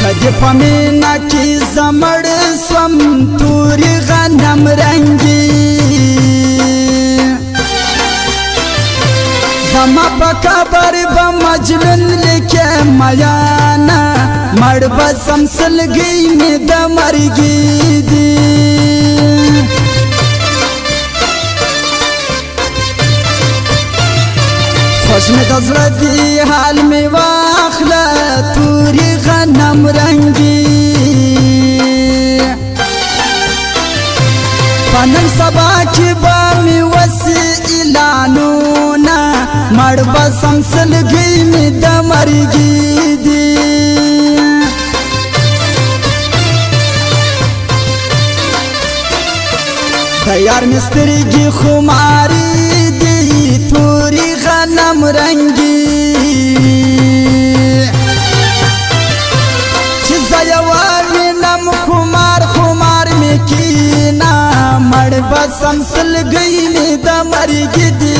کدی پمینا کی زمړ سوم توري غنم رنگي زما په قبر به مجنون لیکه میانا مړ به سمسلګي می د مرګي دي خوش می د زړه دی حال می واخله توري غنم رنگي پنن سبا کی با می وسی اعلانونا مړ به سمسلګي می د مرګي دي تیار مسترګي خماري دي توري غنم رنگي چې زيواري نم خمار خمار می کینا مړ به سمسلګي می د مرګي دي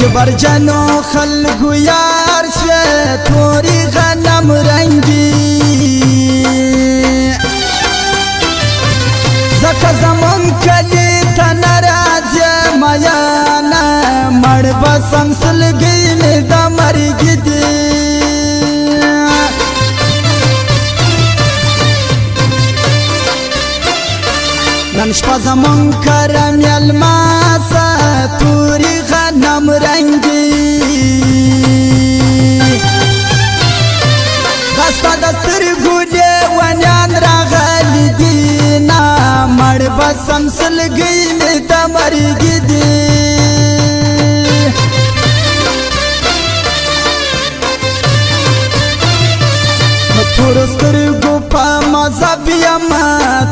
کبر جنو خلقو یار شوه توری غنم رنگی زکا زمان کلی تنرازی میانا مړ به سمسلګي می د مرګي دي نن شپه زمان کرم یلماسه توری غنم رنگی غستا دستر گولی ونیان راغلی دینا مړ به سمسلګي می د مرګي دي تور سترګو په مذهب یم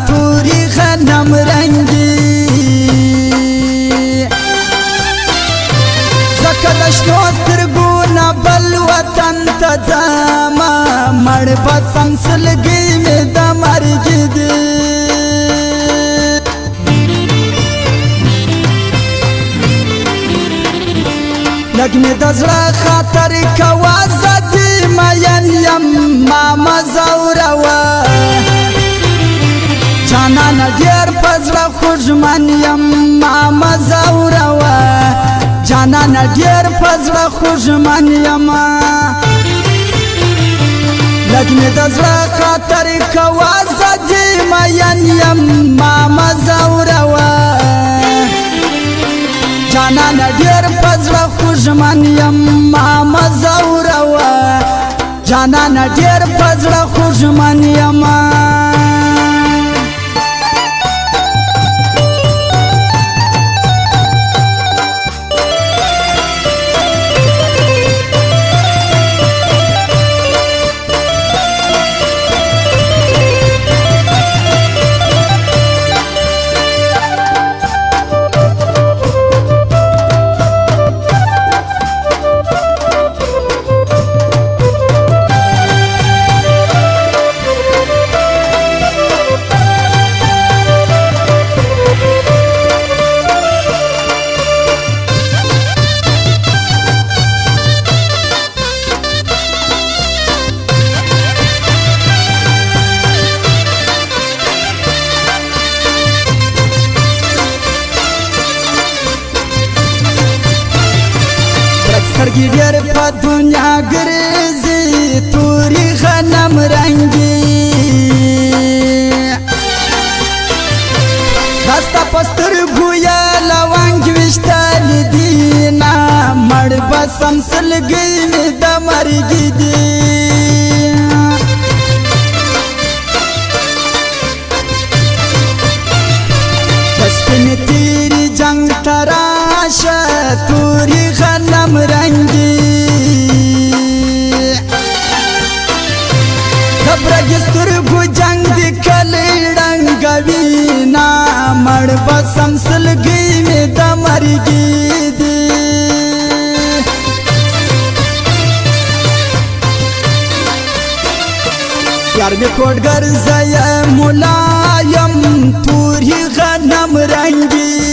توري غنم رنگي زکه د شنو سترګو نه بل وطن ته ځمه مړ به سمسلګي می د مرګي دي لږ مې د زړه خاطر کوه زدي مین یم ماما زوروه جانانه ډېر په زړه خوږمن یم ماما زوروه جانانه ډېر په زړه خوږمن یم لږ مې د زړه خاطر کوه زدي مین یم ماما زوروه جانانه ډېر په زړه خوږمن یم ماما زوروه جانانه ډېر په زړه خوږمن یم سترګې ډېر په دنیا ګرځي توري غنم رنګي دستا په سترګو یې لونګ ویشتلي دي نه مړ به سمسلګي می د مرګي دي د سپینې تیرې جنګ ته راشه توري غنم رنگي د برګې سترګو جنګ دې کلی ړنګوي نه مړ به سمسلګي می د مرګي دي یار می کوټ ګرځي ملایم توري غنم رنگي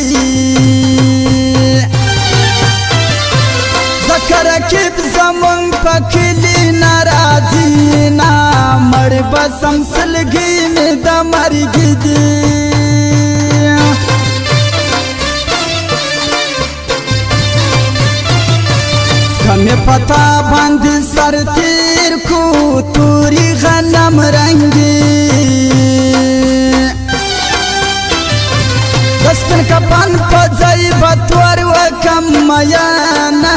पखली नाराजी ना मड़ बसम सलगी में दमरगी दी हमें पता बंद सर तीर को तूरी गनम रंगी दस्तन कपन पजाई बतवर व कमयाना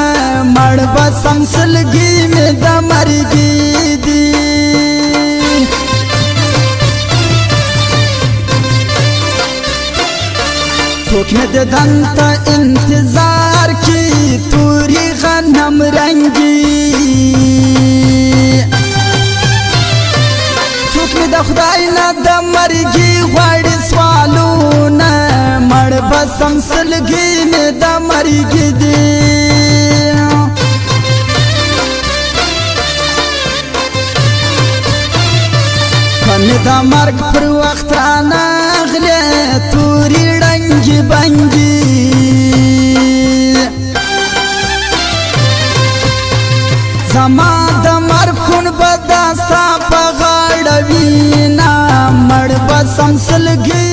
मड़ बसम सलगी में दमरगी दी सोख में दे दंता इंतजार की तूरी गनम रंगी सोख में द खुदाई ना दमरगी वाड़ी स्वालू ना मड़ बसम सलगी में दमरगी दी दा मर्ग पर वक्त आना गले तूरी रंगी बंगी जमा दमर खून बदास्ता पगाड़वी ना मड़ बसम सलगी